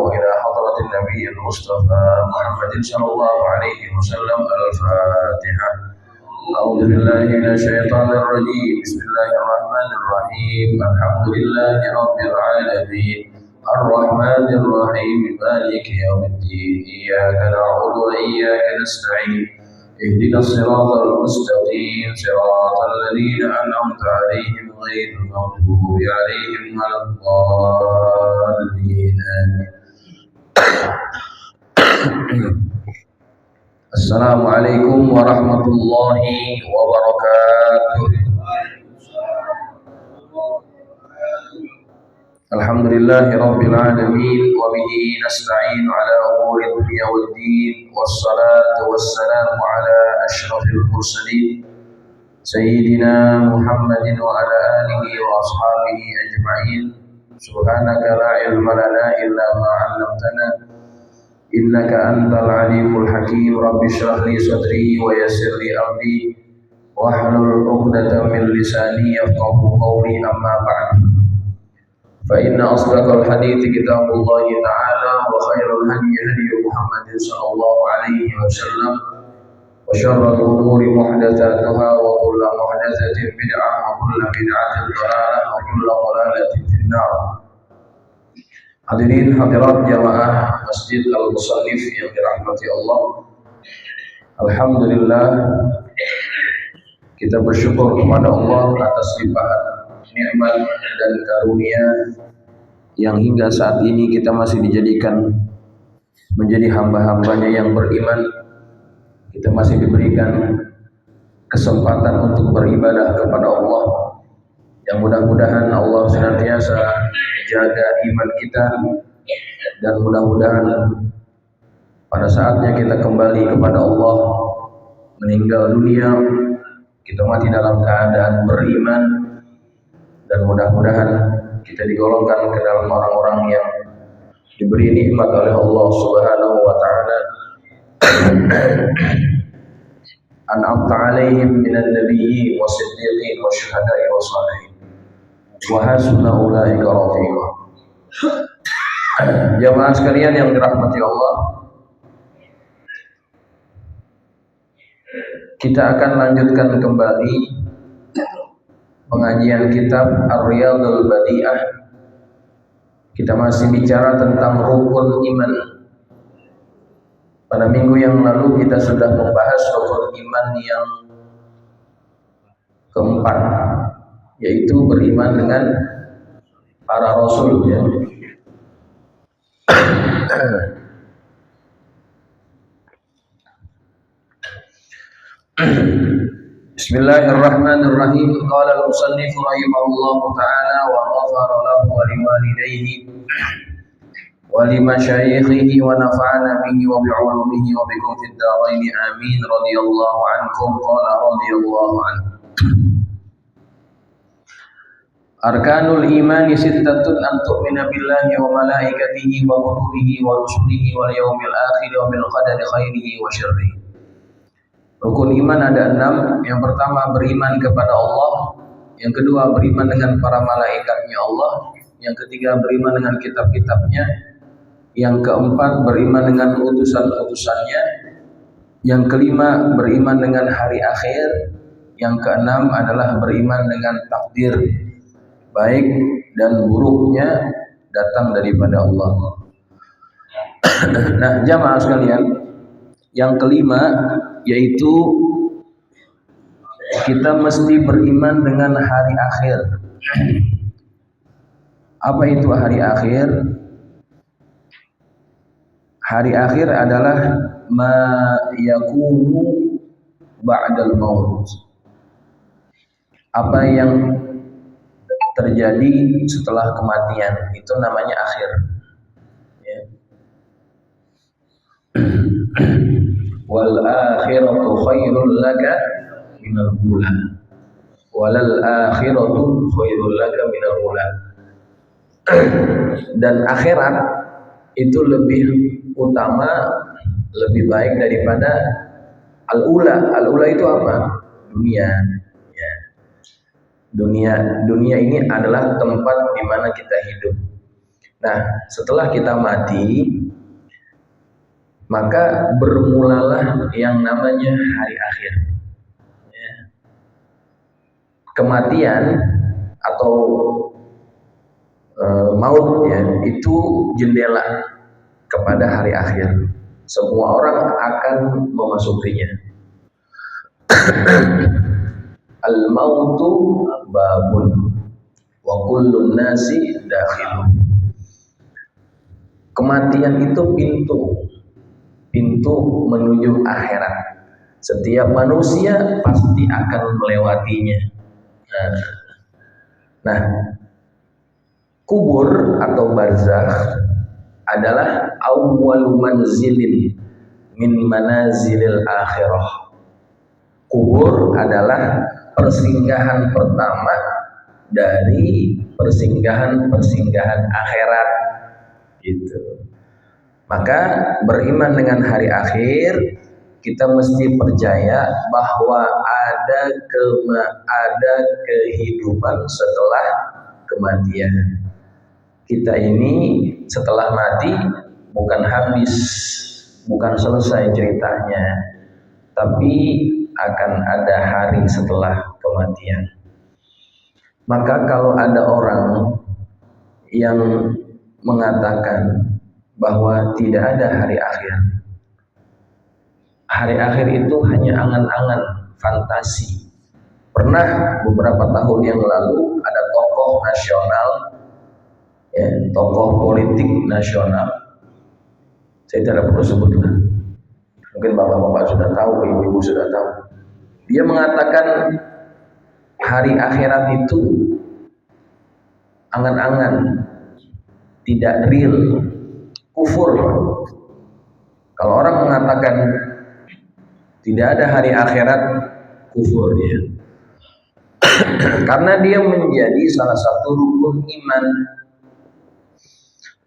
وإلى حضرة النبي المصطفى محمد صلى الله عليه وسلم. الفاتحة. أعوذ بالله من الشيطان الرجيم. بسم الله الرحمن الرحيم. الحمد لله رب العالمين الرحمن الرحيم مالك يوم الدين. إياك نعبد وإياك نستعين. اهدنا الصراط المستقيم صراط الذين أنعمت عليهم غير المغضوب عليهم ولا الضالين. السلام عليكم ورحمة الله وبركاته. الحمد لله رب العالمين وبه نستعين على أمور الدنيا والدين، والصلاة والسلام على أشرف المرسلين سيدنا محمد وعلى آله وأصحابه أجمعين. سبحانك لا علم لنا إلا ما علمتنا إنك أنت العليم الحكيم. رب اشرح لي صدري ويسر لي أمري واحلل عقدة من لساني يفقهوا قولي. أما بعد، فإن أصدق الحديث كتاب الله تعالى، وخير الهدي هدي محمد صلى الله عليه وسلم، وشر الأمور محدثاتها، وكل محدثة بدعة، وكل بدعة ضلالة، وكل ضلالة في النار. Hadirin hadirat jamaah Masjid Al-Musannif yang dirahmati Allah, alhamdulillah kita bersyukur kepada Allah atas limpahan nikmat dan karunia yang hingga saat ini kita masih dijadikan menjadi hamba-hambanya yang beriman. Kita masih diberikan kesempatan untuk beribadah kepada Allah, yang mudah-mudahan Allah senantiasa jaga iman kita, dan mudah-mudahan pada saatnya kita kembali kepada Allah, meninggal dunia, kita mati dalam keadaan beriman, dan mudah-mudahan kita digolongkan ke dalam orang-orang yang diberi nikmat oleh Allah Subhanahu wa taala. An'amta 'alaihim minan nabiyyin was-siddiqin wasyuhada'i was-shalihin wa hasuna ulaika rafiqa. Jamaah sekalian yang dirahmati Allah, kita akan lanjutkan kembali pengajian kitab Ar-Riyadul Badi'ah. Kita masih bicara tentang rukun iman. Pada minggu yang lalu kita sudah membahas rukun iman yang keempat, yaitu beriman dengan para rasul, ya. Bismillahirrahmanirrahim. Qala al-musannif rahimahullahu ta'ala wa ghafara lahu wa liwalidayhi wa limasyayikhihi wa nafa'ana bihi wa bi'ulumihi wa bikum fid dharain amin. Radiyallahu ankum. Qala radiyallahu anhu. Arkanul imani sittatun an tu'mina billahi wa malaikatihi wa kutubihi wa rusulihi wal yawmil akhir wa bil qadari khairihi wa syarrihi. Rukun iman ada 6. Yang pertama beriman kepada Allah, yang kedua beriman dengan para malaikatnya Allah, yang ketiga beriman dengan kitab-kitabnya, yang keempat beriman dengan utusan-utusannya, yang kelima beriman dengan hari akhir, yang keenam adalah beriman dengan takdir baik dan buruknya datang daripada Allah. Nah, jamaah sekalian, yang kelima yaitu kita mesti beriman dengan hari akhir. Apa itu hari akhir? Hari akhir adalah ma yakunu ba'dal maut. Apa yang terjadi setelah kematian, itu namanya akhir, ya. Wal akhiratu khairul laka minal ula. Walal akhiratu khairul laka minal ula. Dan akhirat itu lebih utama, lebih baik daripada al-ula. Al-ula itu apa? Dunia. Dunia ini adalah tempat di mana kita hidup. Nah, setelah kita mati, maka bermulalah yang namanya hari akhir. Ya. Kematian atau maut ya, itu jendela kepada hari akhir. Semua orang akan memasukinya. Al-mautu babun wa kullun nasi dakhilun. Kematian itu pintu menuju akhirat. Setiap manusia pasti akan melewatinya. Nah, kubur atau barzakh adalah awwal manzilin min manazilil akhirah. Kubur adalah persinggahan pertama dari persinggahan akhirat gitu. Maka beriman dengan hari akhir, kita mesti percaya bahwa ada kehidupan setelah kematian. Kita ini setelah mati bukan habis, bukan selesai ceritanya, tapi akan ada hari setelah kematian. Maka kalau ada orang yang mengatakan bahwa tidak ada hari akhir, hari akhir itu hanya angan-angan, fantasi. Pernah beberapa tahun yang lalu ada tokoh nasional, ya, tokoh politik nasional, saya tidak perlu sebutlah, mungkin bapak-bapak sudah tahu, ibu-ibu sudah tahu. Dia mengatakan hari akhirat itu angan-angan, tidak real, kufur. Kalau orang mengatakan tidak ada hari akhirat, kufur dia. Karena dia menjadi salah satu rukun iman.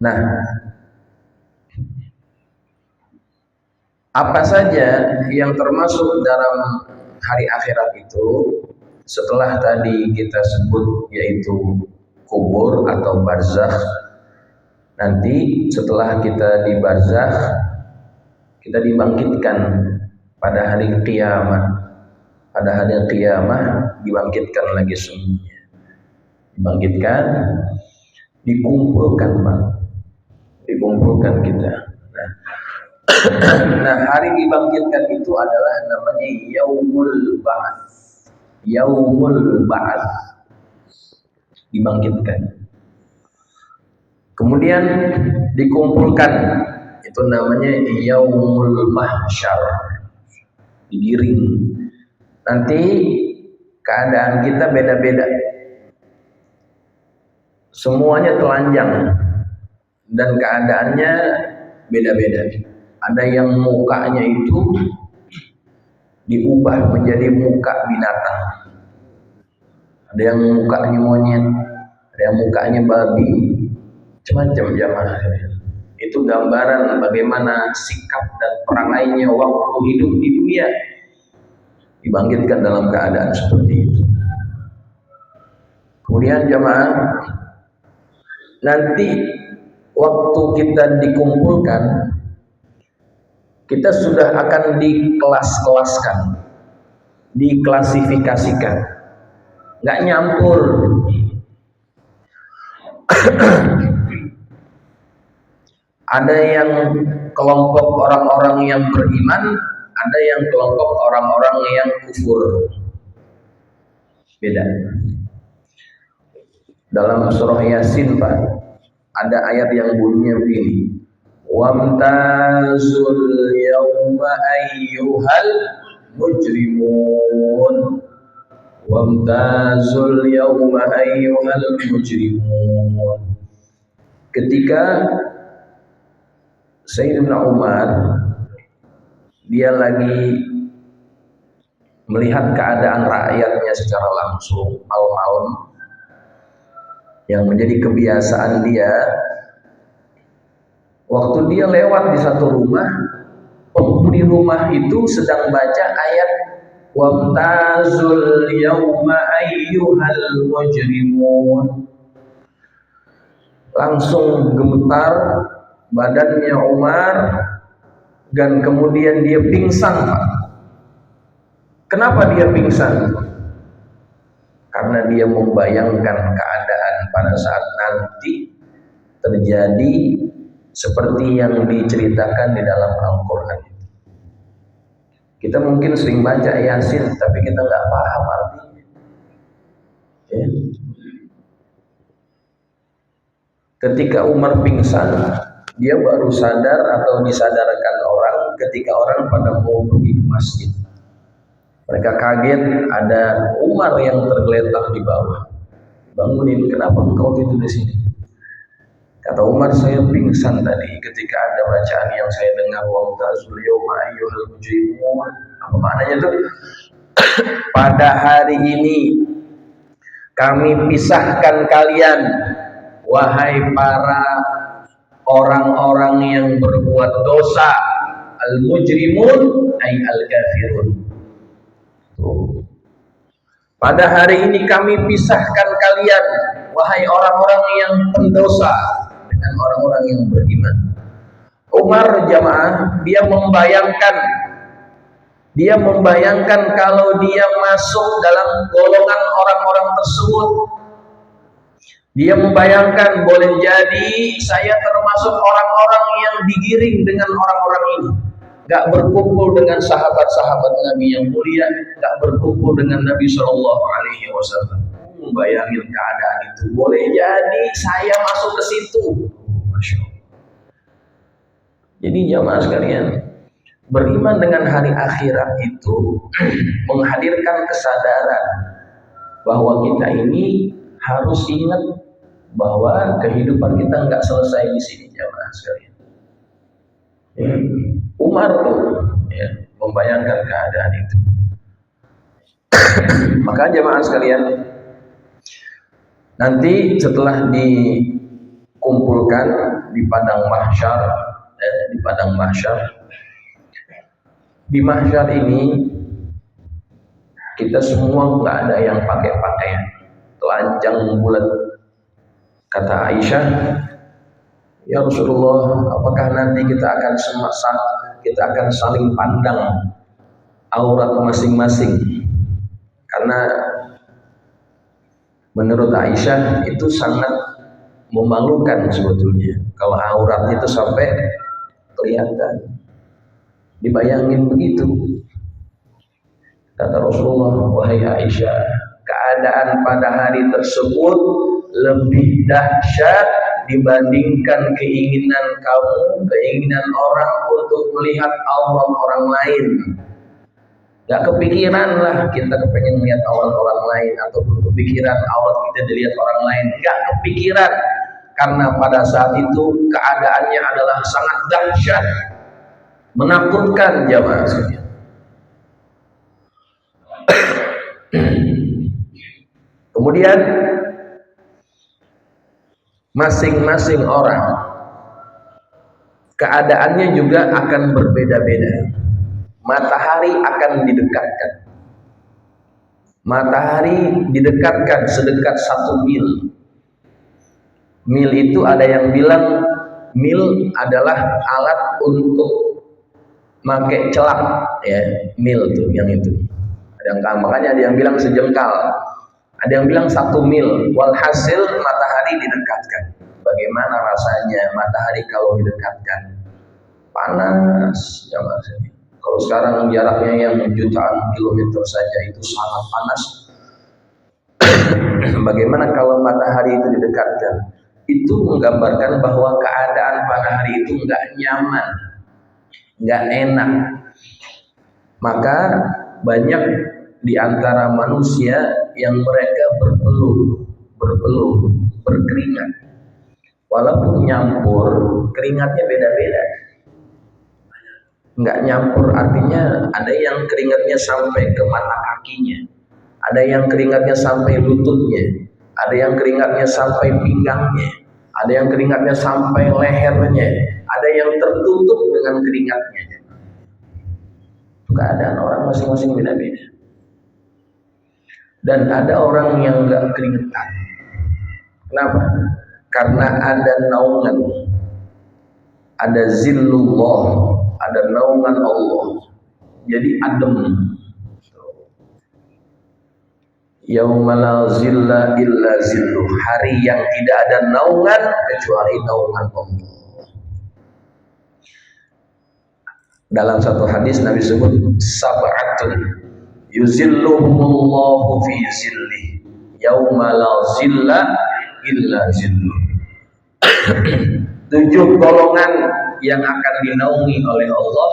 Nah, apa saja yang termasuk dalam hari akhirat itu setelah tadi kita sebut, yaitu kubur atau barzakh. Nanti setelah kita di barzakh, kita dibangkitkan pada hari kiamat. Pada hari kiamat dibangkitkan lagi semuanya. Dibangkitkan, dikumpulkan Pak. Dikumpulkan kita. Nah, hari dibangkitkan itu adalah namanya Yaumul Ba'ats. Yaumul Ba'ats. Dibangkitkan. Kemudian dikumpulkan, itu namanya Yaumul Mahsyar. Digiring. Nanti keadaan kita beda-beda. Semuanya telanjang dan keadaannya beda-beda. Ada yang mukanya itu diubah menjadi muka binatang. Ada yang mukanya monyet, ada yang mukanya babi, macam-macam jamaah. Itu gambaran bagaimana sikap dan perangainya waktu hidup di dunia. Dibangkitkan dalam keadaan seperti itu. Kemudian jamaah, nanti waktu kita dikumpulkan, kita sudah akan dikelas-kelaskan, diklasifikasikan, nggak nyampur. Ada yang kelompok orang-orang yang beriman, ada yang kelompok orang-orang yang kufur. Beda. Dalam surah Yasin Pak, ada ayat yang bunyinya begini. Wamtazul yawma ayyuhal mujrimun. Wamtazul yawma ayyuhal mujrimun. Ketika Sayyidina Umar dia lagi melihat keadaan rakyatnya secara langsung malam-malam, yang menjadi kebiasaan dia, waktu dia lewat di satu rumah, penghuni rumah itu sedang baca ayat wamtazul yawma ayyuhal mujrimun. langsung gemetar badannya Umar dan kemudian dia pingsan, Pak. Kenapa dia pingsan? Karena dia membayangkan keadaan pada saat nanti terjadi seperti yang diceritakan di dalam Al-Quran. Kita mungkin sering baca Yasin, tapi kita nggak paham artinya. Ya. Ketika Umar pingsan, dia baru sadar atau disadarkan orang ketika orang pada mau pergi ke masjid. Mereka kaget ada Umar yang tergeletak di bawah. Bangunin, kenapa engkau tidur di sini? Kata Umar, saya pingsan tadi ketika ada bacaan yang saya dengar, wamtazul yawma ayyuhal mujrimun. Apa maknanya tuh? Pada hari ini kami pisahkan kalian, wahai para orang-orang yang berbuat dosa. Al-mujrimun ay al-kafirun. Pada hari ini kami pisahkan kalian, wahai orang-orang yang pendosa, dengan orang-orang yang beriman. Umar jamaah, dia membayangkan kalau dia masuk dalam golongan orang-orang tersebut. Dia membayangkan boleh jadi saya termasuk orang-orang yang digiring dengan orang-orang ini. Gak berkumpul dengan sahabat-sahabat Nabi yang mulia, gak berkumpul dengan Nabi Shallallahu Alaihi Wasallam. Bayangin keadaan itu, boleh jadi saya masuk ke situ. Masya Allah. Jadi jamaah sekalian, beriman dengan hari akhirat itu menghadirkan kesadaran bahwa kita ini harus ingat bahwa kehidupan kita nggak selesai di sini, jamaah sekalian. Ya. Umar tuh membayangkan keadaan itu. Maka jamaah sekalian, nanti setelah dikumpulkan di padang mahsyar, di mahsyar ini kita semua nggak ada yang pakai pakaian telanjang bulat. Kata Aisyah, ya Rasulullah, apakah nanti kita akan saling pandang aurat masing-masing? Karena menurut Aisyah itu sangat memalukan sebetulnya kalau aurat itu sampai kelihatan. Dibayangin begitu. Kata Rasulullah, wahai Aisyah, keadaan pada hari tersebut lebih dahsyat dibandingkan keinginan orang untuk melihat aurat orang lain. Gak kepikiran lah kita kepengen melihat aurat orang lain, atau kepikiran aurat kita dilihat orang lain. Gak kepikiran, karena pada saat itu keadaannya adalah sangat dahsyat, menakutkan jamaah sekalian. Kemudian masing-masing orang keadaannya juga akan berbeda-beda. Matahari akan didekatkan. Matahari didekatkan sedekat 1 mil. Mil itu ada yang bilang mil adalah alat untuk pakai celak, ya, mil tuh yang itu. Makanya ada yang bilang sejengkal. Ada yang bilang 1 mil. Walhasil matahari didekatkan. Bagaimana rasanya matahari kalau didekatkan? Panas, ya maksudnya. Kalau sekarang jaraknya yang jutaan kilometer saja itu sangat panas. Bagaimana kalau matahari itu didekatkan? Itu menggambarkan bahwa keadaan pada hari itu nggak nyaman, nggak enak. Maka banyak di antara manusia yang mereka berpeluh, berkeringat. Walaupun nyampur, keringatnya beda-beda. Nggak nyampur artinya ada yang keringatnya sampai ke mata kakinya, ada yang keringatnya sampai lututnya, ada yang keringatnya sampai pinggangnya, ada yang keringatnya sampai lehernya, ada yang tertutup dengan keringatnya. Keadaan orang masing-masing beda-beda. Dan ada orang yang nggak keringetan. Kenapa? karena ada naungan, ada zillullah, ada naungan Allah, jadi adem. Yauma la zilla illa zilluh, hari yang tidak ada naungan kecuali naungan Allah. Dalam satu hadis Nabi sebut sab'atun yuzilluhumullahu fi zillih yauma la zilla illa zilluh. 7 golongan yang akan dinaungi oleh Allah,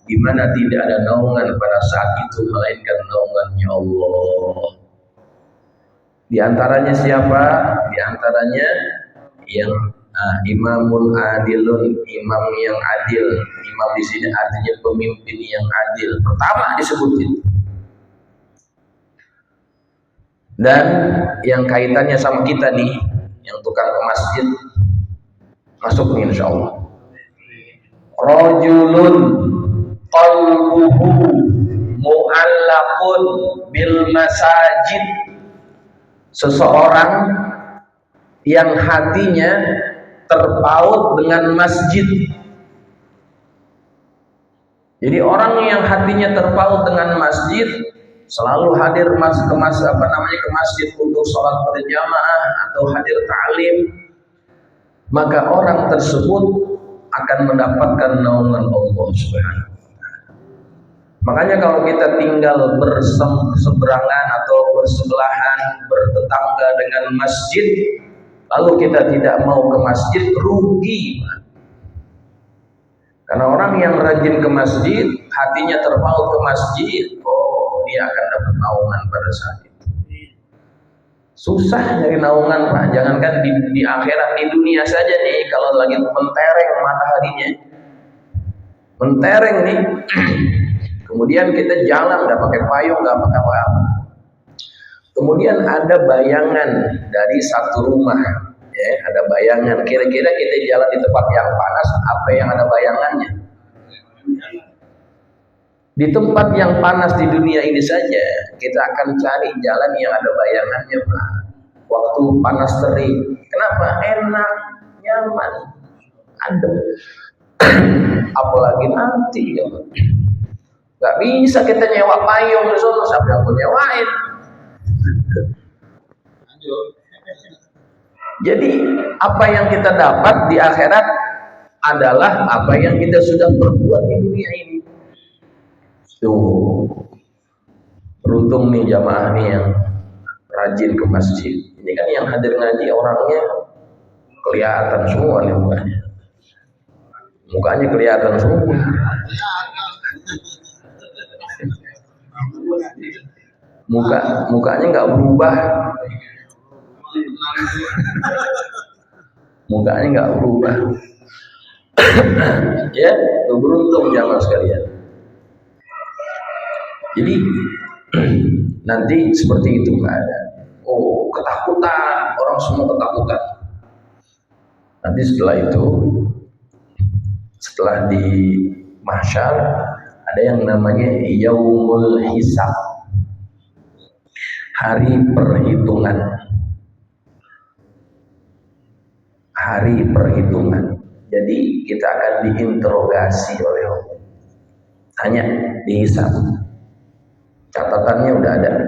di mana tidak ada naungan pada saat itu melainkan naungannya Allah. Di antaranya siapa? Di antaranya yang imamun adilun, imam yang adil. Imam di sini artinya pemimpin yang adil. Pertama disebutin. Dan yang kaitannya sama kita nih, yang tukang ke masjid, masuk nih insya Allah. Rajulun qalbuhu mu'allaqun bil masajid, seseorang yang hatinya terpaut dengan masjid. Jadi orang yang hatinya terpaut dengan masjid selalu hadir ke masjid untuk sholat berjamaah atau hadir ta'lim, maka orang tersebut akan mendapatkan naungan Allah Subhanahu wa ta'ala. Makanya kalau kita tinggal berseberangan atau bersebelahan, bertetangga dengan masjid, lalu kita tidak mau ke masjid, rugi. Karena orang yang rajin ke masjid, hatinya terpaut ke masjid, dia akan dapat naungan pada saat itu. Susah nyari naungan, Pak. Jangankan di akhirat, di dunia saja nih, kalau lagi mentereng mataharinya, mentereng nih, kemudian kita jalan nggak pakai payung, nggak pakai apa-apa. Kemudian ada bayangan dari satu rumah, ya, ada bayangan. Kira-kira kita jalan di tempat yang panas, apa yang ada bayangannya? Di tempat yang panas di dunia ini saja, kita akan cari jalan yang ada bayangannya, Pak. Waktu panas terik, kenapa? Enak, nyaman, adem. Apalagi nanti, ya, nggak bisa kita nyewa payung di sana, siapa yang mau nyewain? Jadi apa yang kita dapat di akhirat adalah apa yang kita sudah perbuat di dunia ini. Tuh, beruntung nih jamaah nih yang rajin ke masjid. Ini kan yang hadir ngaji orangnya kelihatan semua nih mukanya. Mukanya kelihatan semua. Mukanya nggak berubah. Mukanya nggak berubah. Ya, beruntung jamaah sekalian. Jadi nanti seperti itu nggak ada. Ketakutan, orang semua ketakutan. Nanti setelah di mahsyar ada yang namanya yaumul hisab, hari perhitungan. Hari perhitungan. Jadi kita akan diinterogasi oleh Allah. Tanya, dihisab. Catatannya udah ada.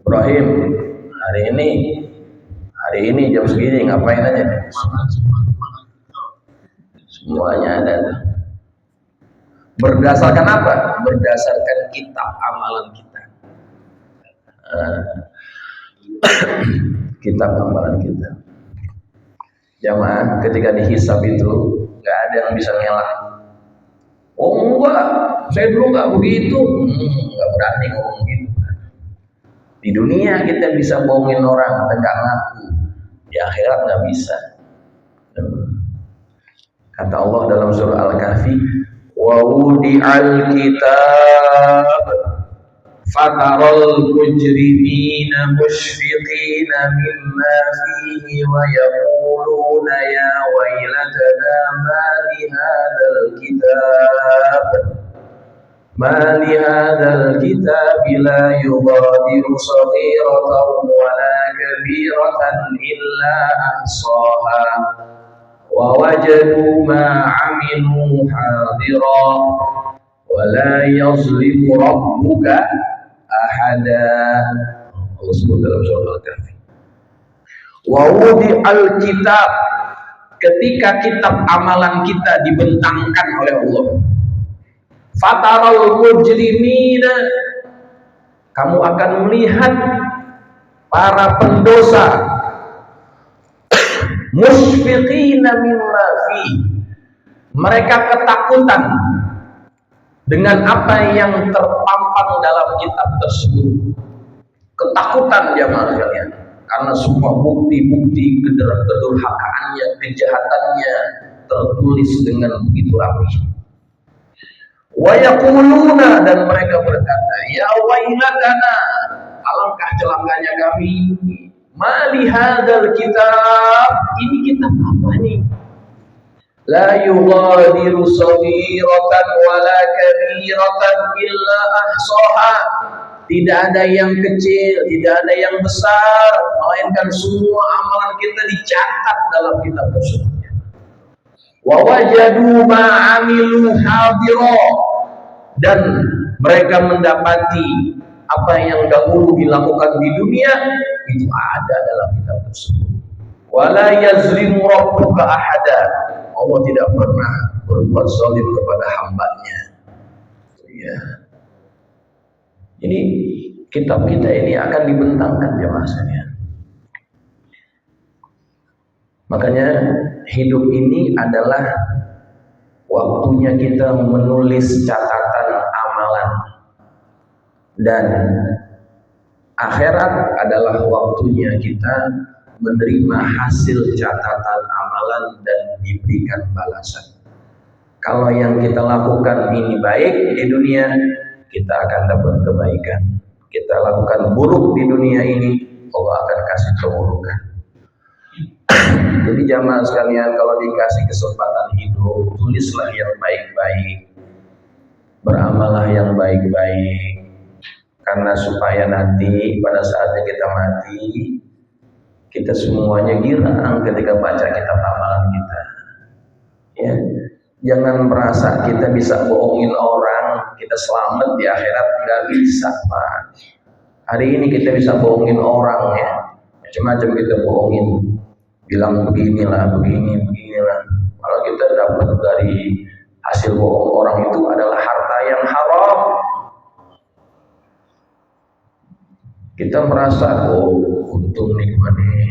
Ibrahim, hari ini jam segini ngapain aja? Semuanya ada. Berdasarkan apa? Berdasarkan kitab amalan kita. Kitab amalan kita. Jamaah, ketika dihisab itu nggak ada yang bisa ngelak. Enggak, saya dulu nggak begitu. Nggak berani ngomong gitu. Di dunia kita bisa bohongin orang, kita nggak ngaku. Di akhirat nggak bisa. Kata Allah dalam surah Al-Kahfi, wa wudi'al kitab fataral mujrimina mushfiqina mimma fihi wa yaquluna ya wailatana ma li hadzal kitab Ma li hadzal kitabi la yughadiru shaghiratan wa la kabiratan illa ahsaha wa wajadu ma 'amilu hadira wa la yazlimu rabbuka ahada. Allah sebut dalam surah Al-Kahfi. Wa wudi al-kitab, ketika kitab amalan kita dibentangkan oleh Allah. Fataral mujrimina, kamu akan melihat para pendosa, musfiqina mimma fi, mereka ketakutan dengan apa yang terpampang dalam kitab tersebut. Ketakutan jamaah sekalian, karena semua bukti-bukti kedurhakaannya, kejahatannya tertulis dengan begitu rapi. Wa yaquluna, dan mereka berkata, ya wailatana, alangkah celakanya kami. Ma li hadzal kitab, ini kitab apa nih? La yughadiru shaghiratan wala kabiratan illa ahsaha. Tidak ada yang kecil, tidak ada yang besar, melainkan semua amalan kita dicatat dalam kitab tersebut. Wa wajadu ma 'amilu hadira, dan mereka mendapati apa yang dahulu dilakukan di dunia itu ada dalam kitab tersebut. Wala yazlimu rabbuka ahada, Allah tidak pernah berbuat zalim kepada hambanya. Ya. Jadi kitab kita ini akan dibentangkan jemaah sekalian. Makanya hidup ini adalah waktunya kita menulis catatan amalan, dan akhirat adalah waktunya kita menerima hasil catatan amalan dan diberikan balasan. Kalau yang kita lakukan ini baik di dunia, kita akan dapat kebaikan. Kita lakukan buruk di dunia ini, Allah akan kasih keburukan. Jadi jamaah sekalian, kalau dikasih kesempatan hidup, tulislah yang baik-baik, beramallah yang baik-baik, karena supaya nanti pada saatnya kita mati, kita semuanya girang ketika baca kitab amalan kita. Ya, jangan merasa kita bisa bohongin orang, kita selamat di akhirat. Nggak bisa, Pak. Hari ini kita bisa bohongin orang, ya, macam-macam kita bohongin, bilang beginilah, beginilah. Kalau kita dapat dari hasil bohong orang itu adalah harta yang haram, kita merasa untung nikmatnya.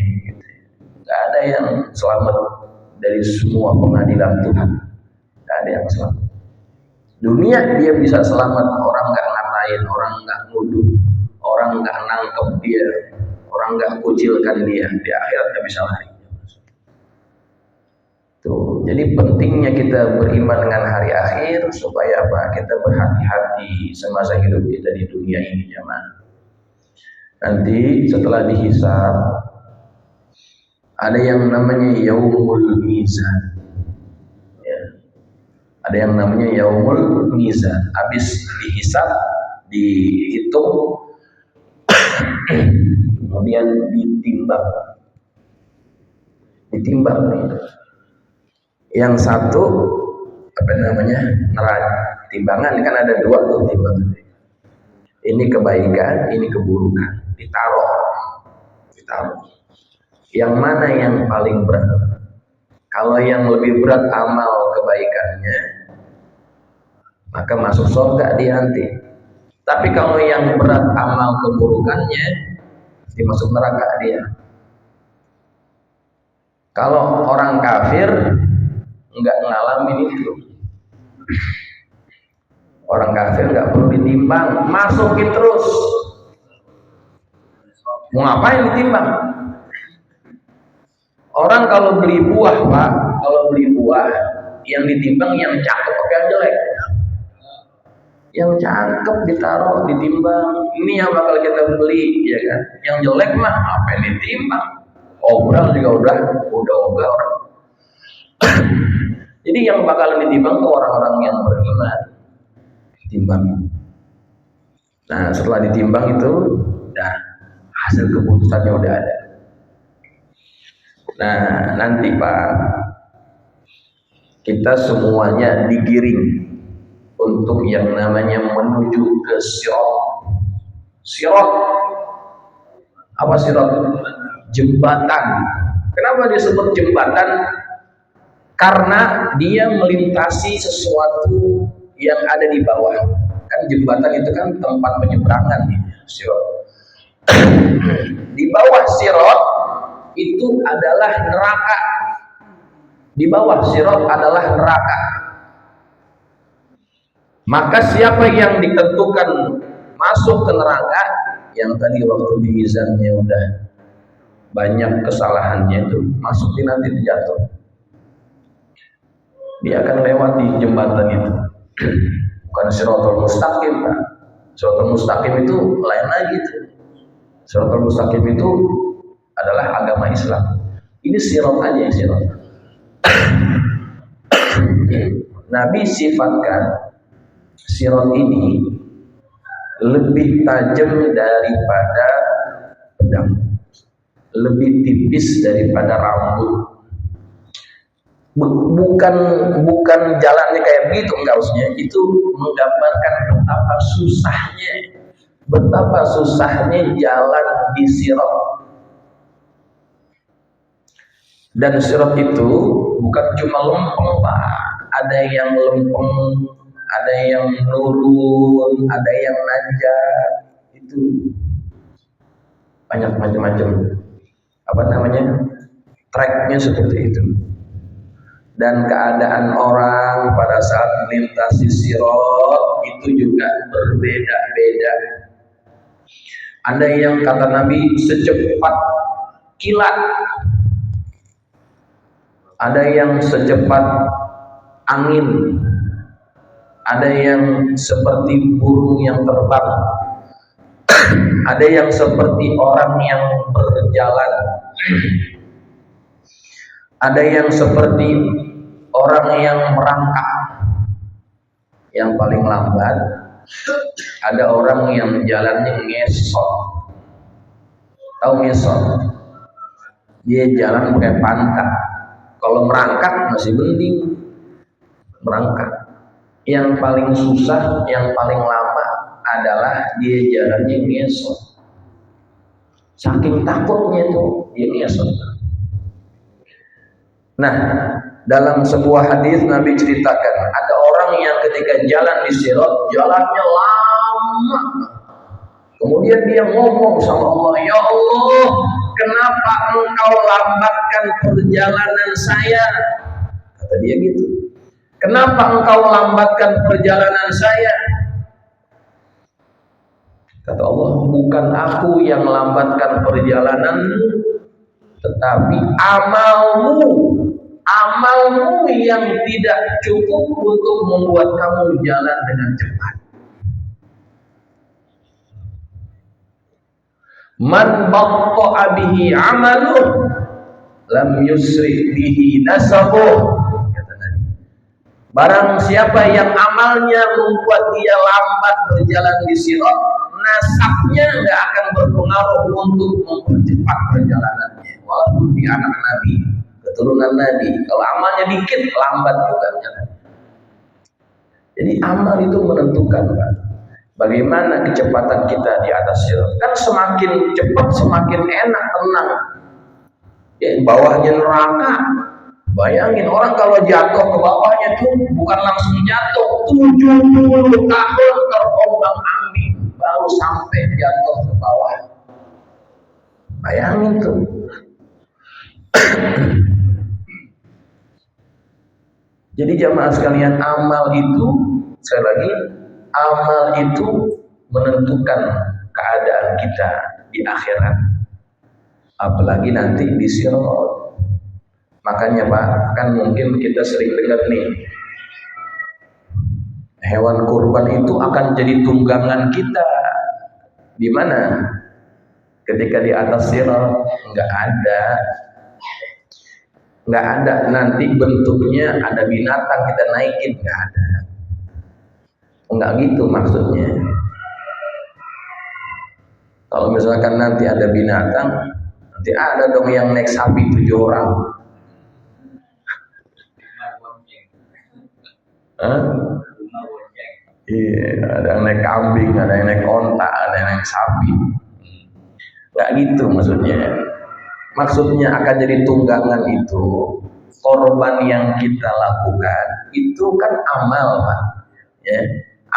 Gak ada yang selamat dari semua pengadilan Tuhan. Gak ada yang selamat. Dunia dia bisa selamat, orang gak ngatain, orang gak nuduh, orang gak nangkep dia, orang gak kucilkan dia. Di akhirat gak bisa lari. Tuh, jadi pentingnya kita beriman dengan hari akhir supaya apa? Kita berhati-hati semasa hidup kita di dunia ini, jemaah. Nanti setelah dihisab ada yang namanya yaumul mizan, ya. Ada yang namanya yaumul mizan. Habis dihisab, dihitung, kemudian ditimbang nih. Yang satu apa namanya, neraca timbangan, kan ada dua tuh timbangan. Ini kebaikan, ini keburukan, ditaruh. Yang mana yang paling berat? Kalau yang lebih berat amal kebaikannya, maka masuk surga dia nanti. Tapi kalau yang berat amal keburukannya, pasti masuk neraka dia. Kalau orang kafir nggak ngalamin itu, orang kafir nggak perlu ditimbang, masukin terus. Mau ngapain ditimbang? Orang kalau beli buah, Pak, kalau beli buah yang ditimbang yang cakep apa yang jelek? Yang cakep ditaruh, ditimbang. Ini yang bakal kita beli, ya kan? Yang jelek mah apa yang ditimbang? Obral juga udah orang. Jadi yang bakalan ditimbang tuh orang-orang yang beriman. timbang. Nah, setelah ditimbang itu, nah hasil keputusannya udah ada. Nah, nanti Pak, kita semuanya digiring untuk yang namanya menuju ke sirat. Sirat, apa sirat? Jembatan. Kenapa disebut jembatan? Karena dia melintasi sesuatu yang ada di bawah. Kan jembatan itu kan tempat penyeberangan nih, sirat. Di bawah sirat itu adalah neraka. Di bawah sirat adalah neraka. Maka siapa yang ditentukan masuk ke neraka, yang tadi waktu di mizannya udah banyak kesalahannya itu, masuk di nanti jatuh. Dia akan lewati jembatan itu. Bukan siratal mustaqim, Pak. Siratal mustaqim itu lain lagi tuh. Siratal mustaqim itu adalah agama Islam. Ini sirat aja, sirat. Nabi sifatkan sirat ini lebih tajam daripada pedang, lebih tipis daripada rambut. Bukan jalannya kayak begitu, enggak, usahanya itu menggambarkan betapa susahnya jalan di sirat. Dan sirat itu bukan cuma lempeng, Pak. Ada yang lempeng, ada yang nurun, ada yang nanjak. Itu banyak macam-macam. Apa namanya? Treknya seperti itu. Dan keadaan orang pada saat melintasi sirat itu juga berbeda-beda. Ada yang kata Nabi secepat kilat, ada yang secepat angin, ada yang seperti burung yang terbang, ada yang seperti orang yang berjalan, ada yang seperti orang yang merangkak. Yang paling lambat ada orang yang jalannya ngesot. Tahu ngesot? Dia jalan pakai pantat. Kalau merangkak masih mending merangkak. Yang paling susah, yang paling lama adalah dia jalannya ngesot. Saking takutnya itu dia ngesot. Nah, dalam sebuah hadis Nabi ceritakan ada orang yang ketika jalan di sirat jalannya lama. Kemudian dia ngomong sama Allah, "Ya Allah, kenapa Engkau lambatkan perjalanan saya?" Kata dia gitu. "Kenapa Engkau lambatkan perjalanan saya?" Kata Allah, "Bukan aku yang lambatkan perjalananmu, tetapi amalmu yang tidak cukup untuk membuat kamu jalan dengan cepat." Man batta'a bihi 'amaluh lam yusri bihi nasabuh. Kata Nabi, barang siapa yang amalnya membuat dia lambat berjalan di sirat, nasabnya enggak akan berpengaruh untuk mempercepat perjalanannya. Walaupun dia anak Nabi, keturunan Nabi, kalau amalnya dikit lambat juga jalan. Jadi amal itu menentukan, Pak, bagaimana kecepatan kita di atas sirat. Kan semakin cepat semakin enak, tenang. Ya, bawahnya neraka. Bayangin orang kalau jatuh ke bawahnya tuh bukan langsung jatuh, 70 tahun terombang-ambing baru sampai jatuh ke bawah. Bayangin tuh. Jadi jamaah sekalian, amal itu, sekali lagi, amal itu menentukan keadaan kita di akhirat, apalagi nanti di sirat. Makanya Pak, kan mungkin kita sering dengar nih, hewan kurban itu akan jadi tunggangan kita. Di mana? Ketika di atas sirat nggak ada nanti bentuknya ada binatang kita naikin, nggak ada. Enggak gitu maksudnya. Kalau misalkan nanti ada binatang, nanti ada dong yang naik sapi 7 orang. Hah? Iya, ada yang naik kambing, ada yang naik onta, ada yang naik sapi. Enggak gitu maksudnya. Maksudnya akan jadi tunggangan itu, korban yang kita lakukan itu kan amal, Pak. Ya,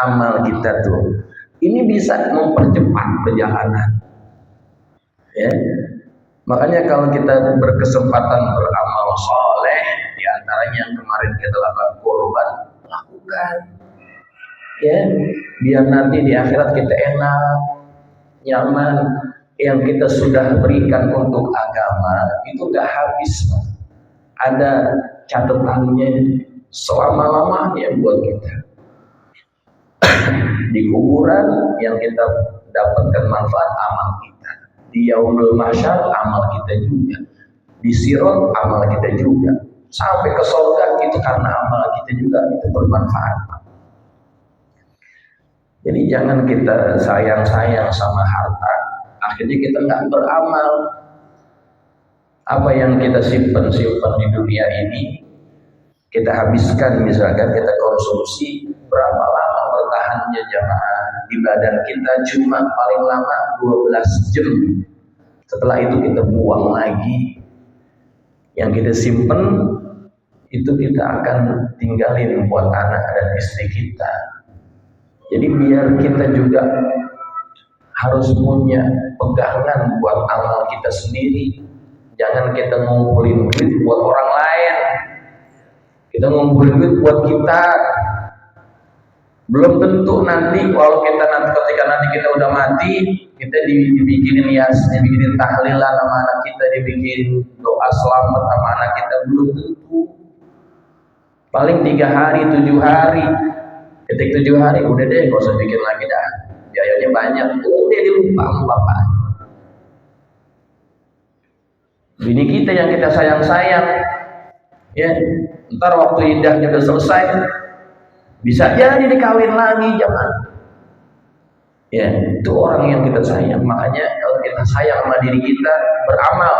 amal kita tuh. Ini bisa mempercepat perjalanan. Ya. Makanya kalau kita berkesempatan beramal soleh, di antaranya yang kemarin kita lakukan korban, lakukan. Ya, biar nanti di akhirat kita enak, nyaman. Yang kita sudah berikan untuk agama itu gak habis, ada catatannya selama-lamanya buat kita. Di kuburan yang kita dapatkan manfaat amal kita, di yaumul mahsyar amal kita juga, di sirat amal kita juga, sampai ke surga itu karena amal kita juga itu bermanfaat. Jadi jangan kita sayang-sayang sama harta, akhirnya kita nggak beramal. Apa yang kita simpan di dunia ini kita habiskan, misalkan kita konsumsi, berapa lama bertahannya jamaah di badan kita? Cuma paling lama 12 jam. Setelah itu kita buang lagi. Yang kita simpan itu kita akan tinggalin buat anak dan istri kita. Jadi biar kita juga harus punya pegangan buat amal kita sendiri. Jangan kita ngumpulin duit buat orang lain. Kita ngumpulin duit buat kita. Belum tentu nanti kalau kita ketika nanti kita udah mati, kita dibikinin dibikinin tahlilan sama anak kita, dibikin doa selamat sama anak kita, belum tentu. Paling 3 hari, 7 hari. Ketika 7 hari udah deh, gak usah bikin lagi dah. Biayanya banyak, udah dilupa sama bapak. Bini kita yang kita sayang-sayang, ya, ntar waktu iddahnya udah selesai, bisa jadi dikawin lagi, jangan. Ya, itu orang yang kita sayang. Makanya kalau kita sayang sama diri kita, beramal.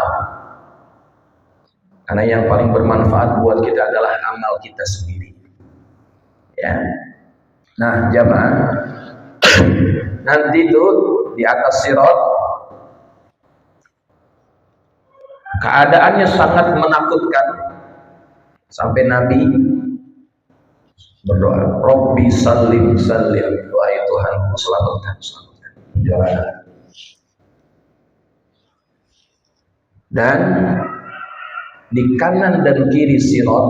Karena yang paling bermanfaat buat kita adalah amal kita sendiri. Ya. Nah, jamaah, nanti itu di atas sirat keadaannya sangat menakutkan sampai Nabi berdoa, Robbi salim salim, wahai Tuhanku selamatkan perjalanan. Dan di kanan dan kiri sirat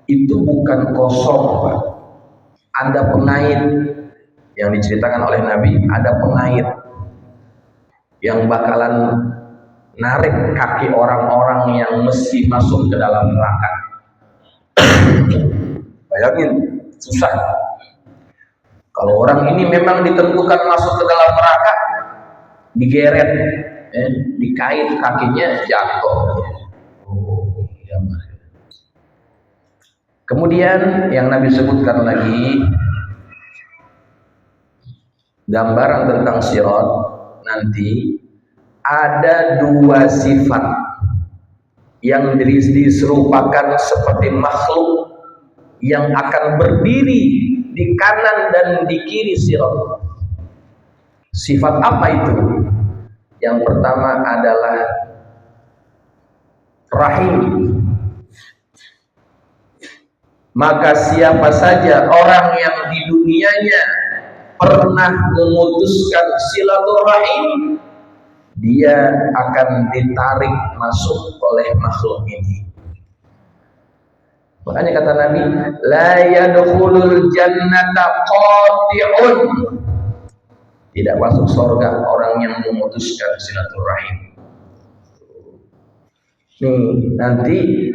itu bukan kosong, Pak. Ada pengait yang diceritakan oleh Nabi, ada pengait yang bakalan narik kaki orang-orang yang mesti masuk ke dalam neraka. Bayangin, susah. Kalau orang ini memang ditentukan masuk ke dalam neraka, digeret, dikait kakinya, jatuh. Kemudian yang Nabi sebutkan lagi gambaran tentang sirat, nanti ada 2 sifat yang diserupakan seperti makhluk yang akan berdiri di kanan dan di kiri sirat. Sifat apa itu? Yang pertama adalah rahim. Maka siapa saja orang yang di dunianya pernah memutuskan silaturahim, dia akan ditarik masuk oleh makhluk ini. Makanya kata Nabi, la yadkhulul jannata qati'un. Tidak masuk surga orang yang memutuskan silaturahim. Nanti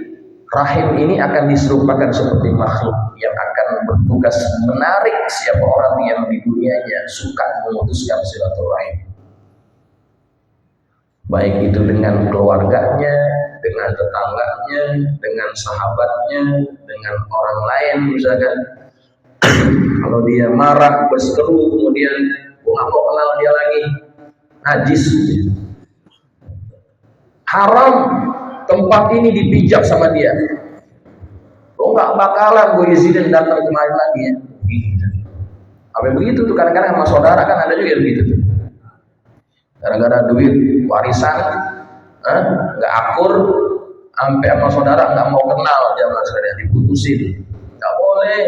rahim ini akan diserupakan seperti makhluk yang akan bertugas menarik siapa orang yang di dunianya suka memutuskan silaturahim. Baik itu dengan keluarganya, dengan tetangganya, dengan sahabatnya, dengan orang lain misalkan. Kalau dia marah, berseteru, kemudian gua nggak mau kenal dia lagi, najis. Haram tempat ini dipijak sama dia. Lo nggak bakalan gue izinin datang kemari lagi ya. Apa begitu tuh kadang-kadang sama saudara kan ada juga begitu tuh. Gara-gara duit warisan, nggak akur, sampai sama saudara nggak mau kenal, zaman sekarang diputusin. Nggak boleh.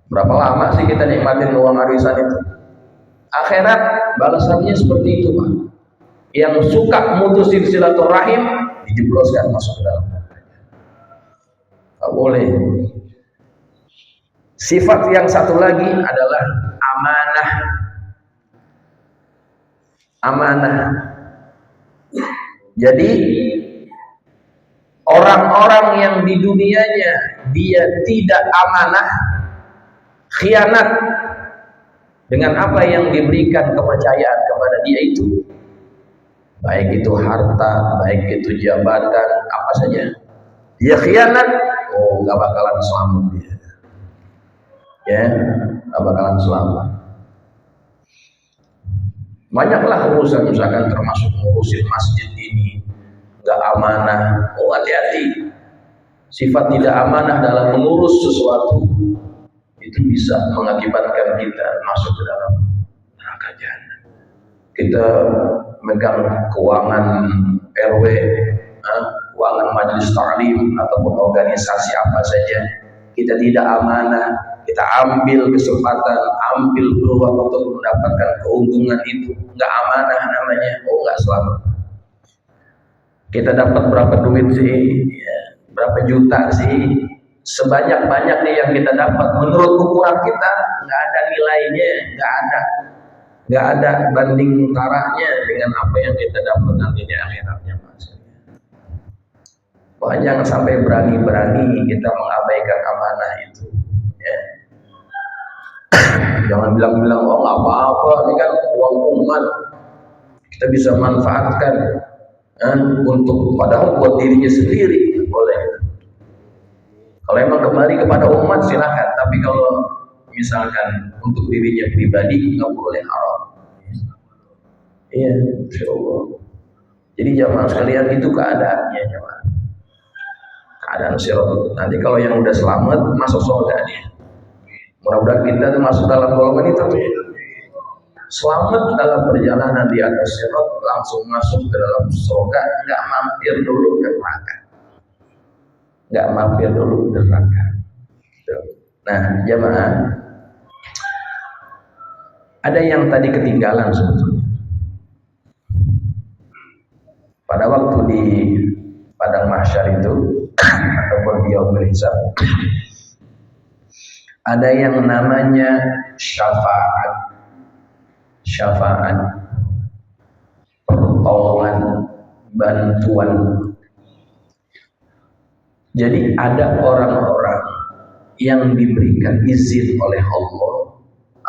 Berapa lama sih kita nikmatin uang warisan itu? Akhirat balasannya seperti itu, Pak. Yang suka mutusin silaturahim dijebloskan masuk ke dalam. Nggak boleh. Sifat yang satu lagi adalah amanah. Amanah. Jadi orang-orang yang di dunianya dia tidak amanah, khianat dengan apa yang diberikan kepercayaan kepada dia itu, baik itu harta, baik itu jabatan, apa saja, dia khianat, oh nggak bakalan selamat dia. Ya, nggak bakalan selamat. Banyaklah urusan, misalkan termasuk ngurusin masjid ini nggak amanah. Oh hati-hati, sifat tidak amanah dalam mengurus sesuatu itu bisa mengakibatkan kita masuk ke dalam neraka jahanam. Kita megang keuangan RW, keuangan majelis taklim ataupun organisasi apa saja, kita tidak amanah, kita ambil kesempatan, ambil peluang untuk mendapatkan keuntungan itu, nggak amanah namanya, oh nggak selamat. Kita dapat berapa duit sih, ya, berapa juta sih, sebanyak-banyaknya yang kita dapat, menurut ukuran kita nggak ada nilainya, nggak ada banding taranya dengan apa yang kita dapat nanti di akhiratnya. Makanya jangan sampai berani-berani kita mengabaikan amanah itu. Ya. Jangan bilang-bilang oh nggak apa-apa, ini kan uang umat kita bisa manfaatkan untuk padahal buat dirinya sendiri boleh. Kalau emang kembali kepada umat silakan, tapi kalau misalkan untuk dirinya pribadi nggak boleh, haram. Iya, insyaallah. Jadi jamaah sekalian itu keadaannya jamaah. Keadaan sirat. Nanti kalau yang udah selamat masuk surga dia. Mudah-mudahan kita masuk dalam golongan itu. Selamat dalam perjalanan di atas sirat, langsung masuk ke dalam surga, nggak mampir dulu ke neraka. Nggak mampir dulu ke neraka. Nah, jamaah, ada yang tadi ketinggalan sebetulnya. Pada waktu di padang mahsyar itu ataupun di yaumul hisab, ada yang namanya syafaat. Syafaat, pertolongan, bantuan. Jadi ada orang-orang yang diberikan izin oleh Allah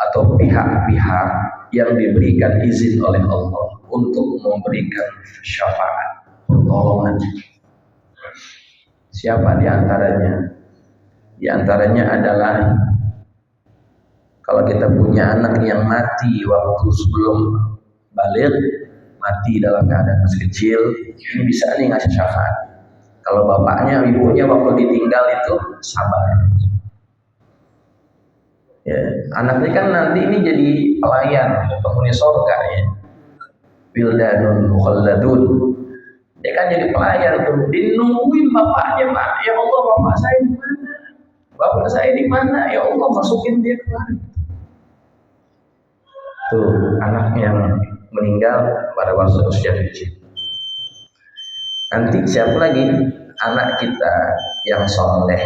atau pihak-pihak yang diberikan izin oleh Allah untuk memberikan syafaat, pertolongan. Siapa di antaranya? Di antaranya adalah kalau kita punya anak yang mati waktu sebelum balik, mati dalam keadaan masih kecil, ini bisa nih ngasih syafaat. Kalau bapaknya, ibunya waktu ditinggal itu sabar. Ya, anaknya kan nanti ini jadi pelayan, penghuni surga ya. Wildanun mukhalladun. Dia kan jadi pelayan tuh, dinungguin bapaknya, Pak. Ya Allah, bapak saya di mana? Bapak saya di mana? Ya Allah, masukin dia kemari. Tuh anak yang meninggal pada waktu usia kecil. Nanti siapa lagi? Anak kita yang soleh,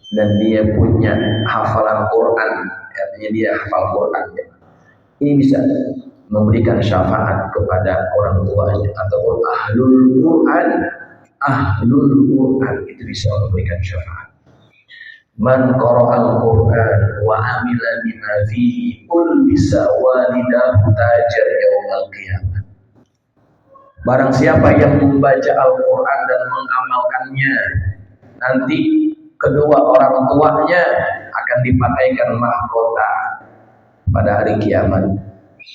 dan dia punya hafalan Quran, artinya dia hafal Quran. Ini bisa memberikan syafaat kepada orang tuanya ataupun ahlul Quran itu bisa memberikan syafaat. Man qara'al Qur'an wa amila bima fihi qul bisa walidahu tajar yaumil qiyamah. Barang siapa yang membaca Al-Qur'an dan mengamalkannya, nanti kedua orang tuanya akan dipakaikan mahkota pada hari kiamat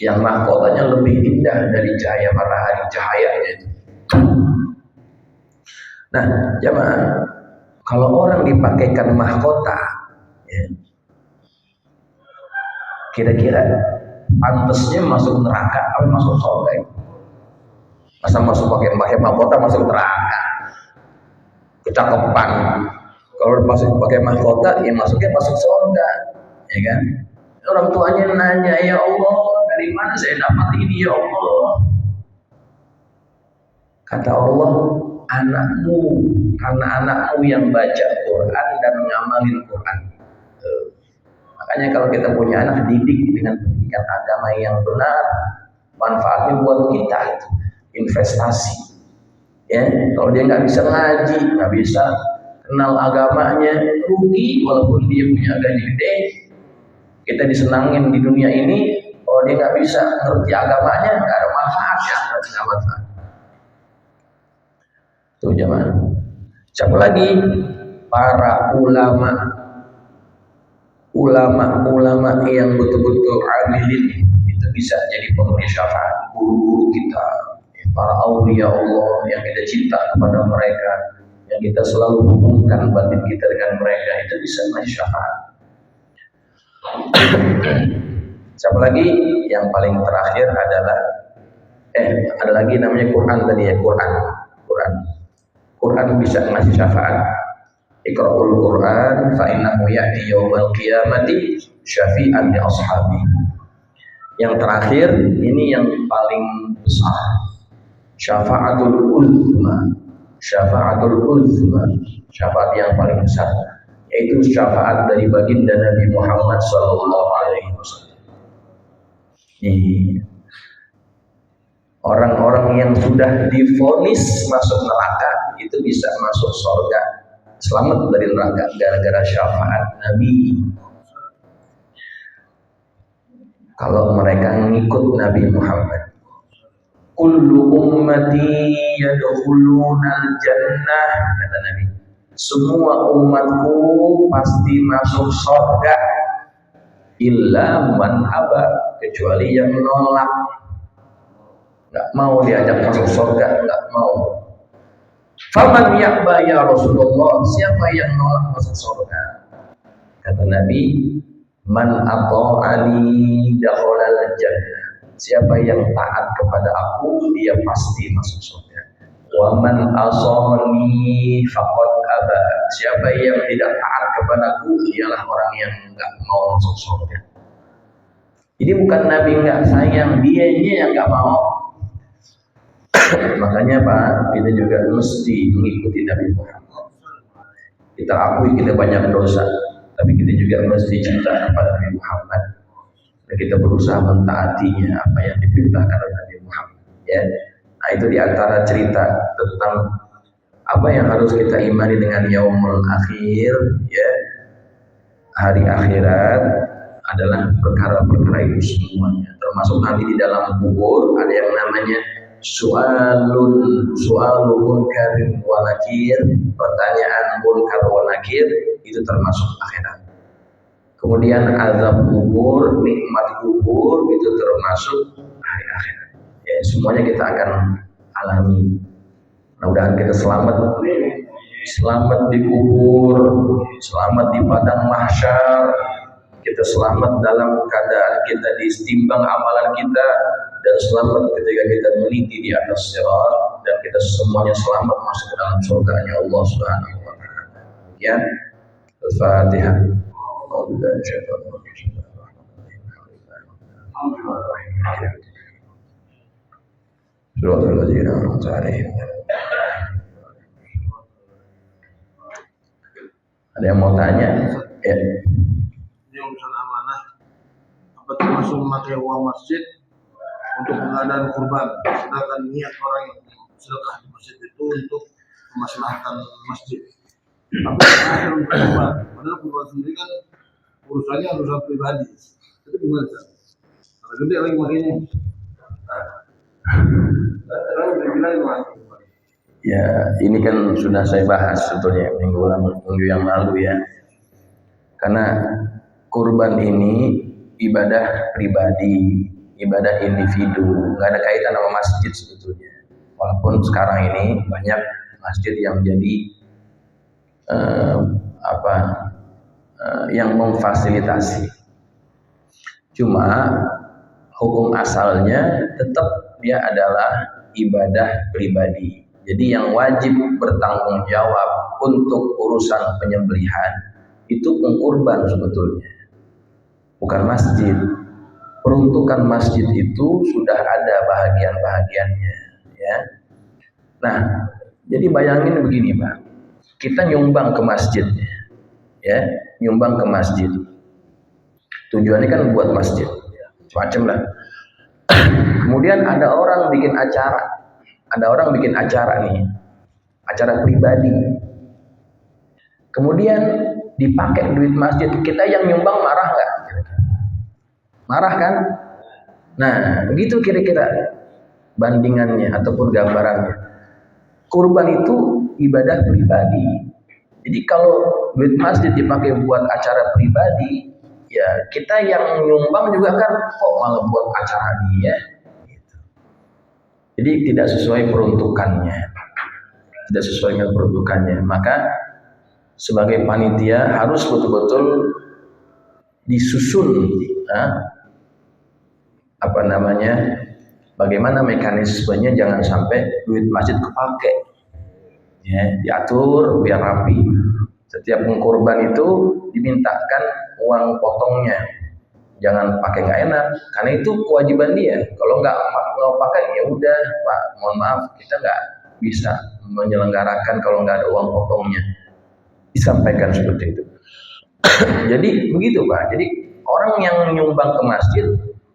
yang mahkotanya lebih indah dari cahaya matahari, cahayanya itu. Nah, jemaah, kalau orang dipakaikan mahkota, ya, kira-kira pantasnya masuk neraka atau masuk surga? Masa masuk pakai mahkota masuk neraka? Kecakepan. Kalau masuk pakai mahkota, ya masuknya masuk surga, ya kan? Orang tuanya nanya, ya Allah, dari mana saya dapat ini ya Allah? Kata Allah, anakmu, karena anakmu yang baca Quran dan ngamalin Quran. Makanya kalau kita punya anak, didik dengan pendidikan agama yang benar, manfaatnya buat kita itu investasi. Ya, kalau dia nggak bisa ngaji, nggak bisa kenal agamanya, rugi walaupun dia punya gaji gede. Kita disenangin di dunia ini, kalau dia nggak bisa ngerti agamanya, nggak ada manfaatnya, nggak manfaat. Tuh jemaah. Siapa lagi? Para ulama yang betul-betul amilin itu bisa jadi pemberi syafaat. Guru-guru kita, para aulia Allah yang kita cinta kepada mereka, yang kita selalu hubungkan batin kita dengan mereka, itu bisa ngasih syafaat. Siapa lagi? Yang paling terakhir adalah ada lagi namanya Quran tadi ya, Quran bisa ngasih syafaat. Iqra'ul Quran fa innahu ya'ti yaumal qiyamati syafi'an li ashabi. Yang terakhir ini yang paling besar. Syafa'atul uzma. Syafaat yang paling besar, yaitu syafaat dari baginda Nabi Muhammad sallallahu alaihi wasallam. Orang-orang yang sudah divonis masuk neraka itu bisa masuk surga, selamat dari neraka gara-gara syafaat Nabi. Kalau mereka ngikut Nabi Muhammad, kullu ummati yadkhulunal jannah, kata Nabi, semua umatku pasti masuk surga illa man aba, kecuali yang menolak, nggak mau diajak masuk surga, nggak mau. Faman ya'ba ya Rasulullah, siapa yang nolak masuk surga? Kata Nabi, man ata'ani dakhalal jannah, siapa yang taat kepada aku dia pasti masuk surga. Wa man asani faqad aba, siapa yang tidak taat kepadaku dialah orang yang enggak mau masuk surga. Jadi bukan Nabi enggak sayang, dianya yang enggak mau. Makanya Pak, kita juga mesti mengikuti Nabi Muhammad. Kita akui kita banyak dosa, tapi kita juga mesti cinta kepada Nabi Muhammad. Dan kita berusaha mentaatinya apa yang diperintahkan oleh Nabi Muhammad. Ya, nah itu diantara cerita tentang apa yang harus kita imani dengan yaumul akhir. Ya, hari akhirat adalah perkara-perkara itu semuanya. Termasuk nanti di dalam kubur ada yang namanya soalun munkarin wa nakir, pertanyaan munkar wa nakir, itu termasuk akhirat. Kemudian azab kubur, nikmat kubur, itu termasuk hari akhirat. Ya, semuanya kita akan alami. Mudah-mudahan kita selamat di kubur, selamat di padang mahsyar, kita selamat dalam keadaan kita ditimbang amalan kita, dan selamat ketika kita meniti di atas sirat, dan kita semuanya selamat masuk ke dalam surganya Allah Subhanahu wa taala. Ya, Al-Fatihah. Ada yang mau tanya? Ya. Ini urusan amanah. Apa termasuk memakai uang masjid untuk pengadaan kurban, sedangkan niat orang yang sedekah di masjid itu untuk kemaslahatan masjid. Apa yang kurban? Padahal kurban sendiri kan urusannya urusan pribadi. Itu gimana sih? Kalau gede lagi makanya. Orang udah bilang Ya, ini kan sudah saya bahas sebetulnya minggu yang lalu ya. Karena kurban ini ibadah pribadi, ibadah individu, nggak ada kaitan sama masjid sebetulnya. Walaupun sekarang ini banyak masjid yang jadi eh, apa yang memfasilitasi. Cuma hukum asalnya tetap dia adalah ibadah pribadi. Jadi yang wajib bertanggung jawab untuk urusan penyembelihan itu pengkurban sebetulnya, bukan masjid. Peruntukan masjid itu sudah ada bahagian-bahagiannya, ya. Nah, jadi bayangin begini, Pak. Kita nyumbang ke masjid, ya, nyumbang ke masjid. Tujuannya kan buat masjid, macam lah. Kemudian ada orang bikin acara nih, acara pribadi. Kemudian dipakai duit masjid, kita yang nyumbang marah nggak? Marah kan? Nah, begitu kira-kira bandingannya ataupun gambarannya. Kurban itu ibadah pribadi. Jadi kalau duit masjid dipakai buat acara pribadi, ya kita yang nyumbang juga kan kok malah buat acara dia. Jadi tidak sesuai peruntukannya, maka sebagai panitia harus betul-betul disusun bagaimana mekanismenya, jangan sampai duit masjid kepake, ya, diatur biar rapi. Setiap pengkurban itu dimintakan uang potongnya, jangan pakai nggak enak, karena itu kewajiban dia. Kalau nggak pakai, ya udah Pak, mohon maaf, kita nggak bisa menyelenggarakan kalau nggak ada uang potongnya. Disampaikan seperti itu. Jadi begitu Pak. Jadi orang yang nyumbang ke masjid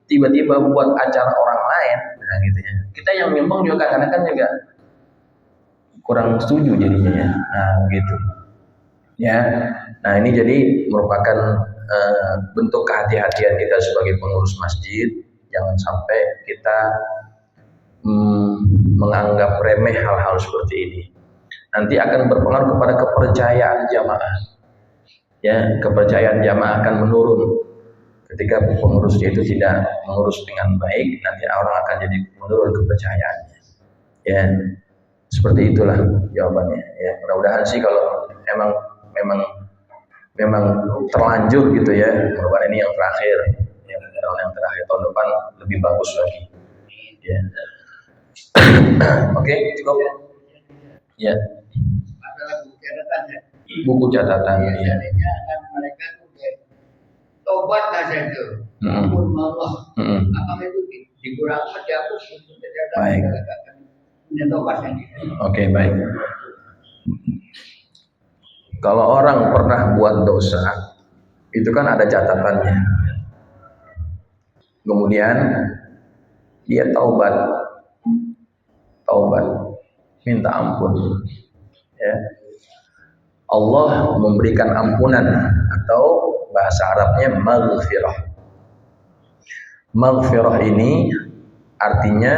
tiba-tiba buat acara orang lain, nah gitu ya. Kita yang nyumbang juga kadang-kadang juga kurang setuju jadinya ya. Nah gitu. Ya. Nah ini jadi merupakan bentuk kehati-hatian kita sebagai pengurus masjid, jangan sampai kita menganggap remeh hal-hal seperti ini. Nanti akan berpengaruh kepada kepercayaan jamaah. Ya, kepercayaan jamaah akan menurun ketika pengurusnya itu tidak mengurus dengan baik. Nanti orang akan jadi menurun kepercayaannya. Ya, seperti itulah jawabannya. Ya, mudah-mudahan sih kalau memang terlanjur gitu ya, mudah-mudahan ini yang terakhir, yang terakhir, tahun depan lebih bagus lagi. Ya. Oke, cukup. Ya. Buku catatan. Ya. Mereka tuh tobat saja itu, ampun Allah. Apakah itu dikurangi dihapus? Baik. Oke, baik. Kalau orang pernah buat dosa, itu kan ada catatannya. Kemudian dia taubat, minta ampun. Ya. Allah memberikan ampunan, atau bahasa Arabnya maghfirah. Maghfirah ini artinya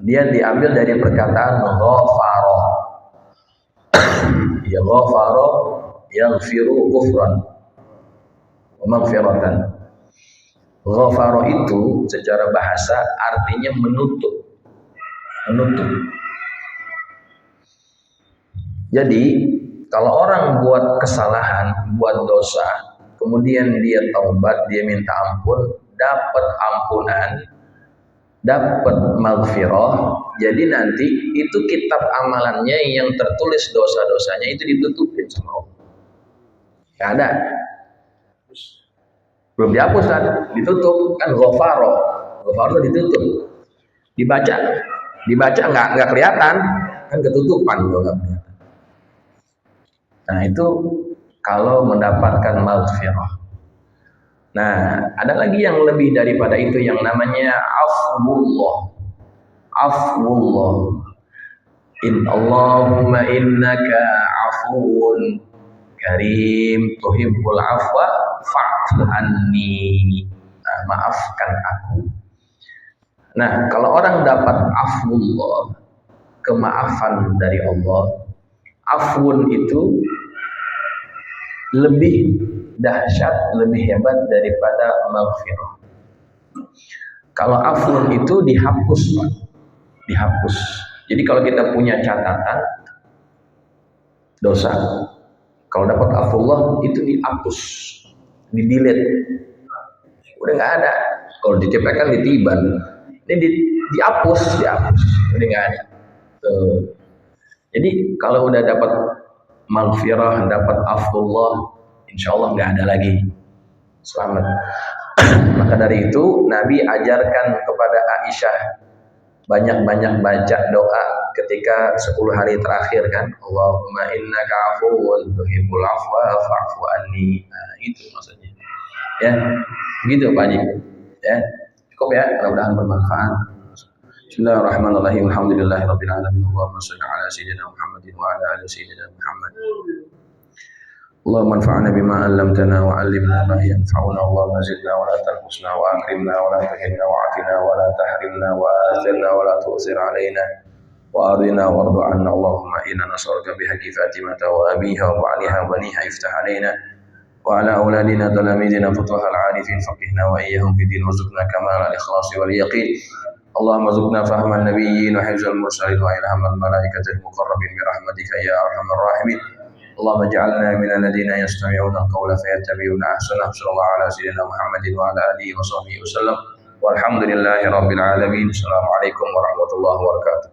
dia diambil dari perkataan ghafara. Ya ghafara yaghfiru ghufran wa maghfiratan. Ghafara itu secara bahasa artinya menutup. Jadi kalau orang buat kesalahan, buat dosa, kemudian dia taubat, dia minta ampun, dapat ampunan, dapat maghfirah, jadi nanti itu kitab amalannya yang tertulis dosa-dosanya itu ditutupin sama Allah. Gak ada, belum dihapus kan, ditutup kan. Ghafara ditutup, dibaca nggak kelihatan kan, ketutupan juga nggak kelihatan. Nah itu kalau mendapatkan maghfirah. Nah ada lagi yang lebih daripada itu yang namanya afwullah. Allahumma innaka afuun karim tuhibbul afwa fa'fu anni. Nah, maafkan aku. Nah kalau orang dapat afwullah, kemaafan dari Allah. Afwun itu lebih dahsyat, lebih hebat daripada maghfirah. Kalau afwun itu dihapus, Pak. Dihapus. Jadi kalau kita punya catatan dosa, kalau dapat afullah itu dihapus, di-delete. Udah nggak ada. Kalau dicepekan ditiban. Ini dihapus, udah nggak ada. Tuh. Jadi kalau udah dapat maghfirah, dapat afullah, insya Allah nggak ada lagi. Selamat. Maka dari itu Nabi ajarkan kepada Aisyah banyak-banyak baca doa ketika 10 hari terakhir kan. Allahumma innaka afuwun tuhibbul afwa fa'fu anni. Nah, itu maksudnya. Ya, gitu Pak Haji. Ya, cukup ya. Mudah-mudahan bermanfaat. Bismillahirrahmanirrahim. Alhamdulillahirabbil alamin. Allahumma shalli ala sayyidina Muhammadin wa ala ali sayyidina Muhammad. اللهم انفعنا بما علمتنا وعلمنا ما ينفعنا اللهم زدنا ولا تنقصنا واكرمنا ولا تهنا وعافنا ولا تحرمنا واثرنا ولا تؤثر علينا وارنا وارض عنا اللهم انا نسالك بحق فاطمه وابيها وبعلها وبنيها افتح علينا وعلى اولادنا تلاميذنا فتوح العارفين فقهنا واياهم في الدين وارزقنا كمال الاخلاص واليقين اللهم ارزقنا فهم النبيين وحفظ المرسلين والهام الملائكه المقربين برحمتك يا ارحم الراحمين اللهم اجعلنا من الذين يستمعون القول فيتبعون احسنه صلى الله على سيدنا محمد وعلى اله وصحبه وسلم والحمد لله رب العالمين. السلام عليكم ورحمه الله وبركاته.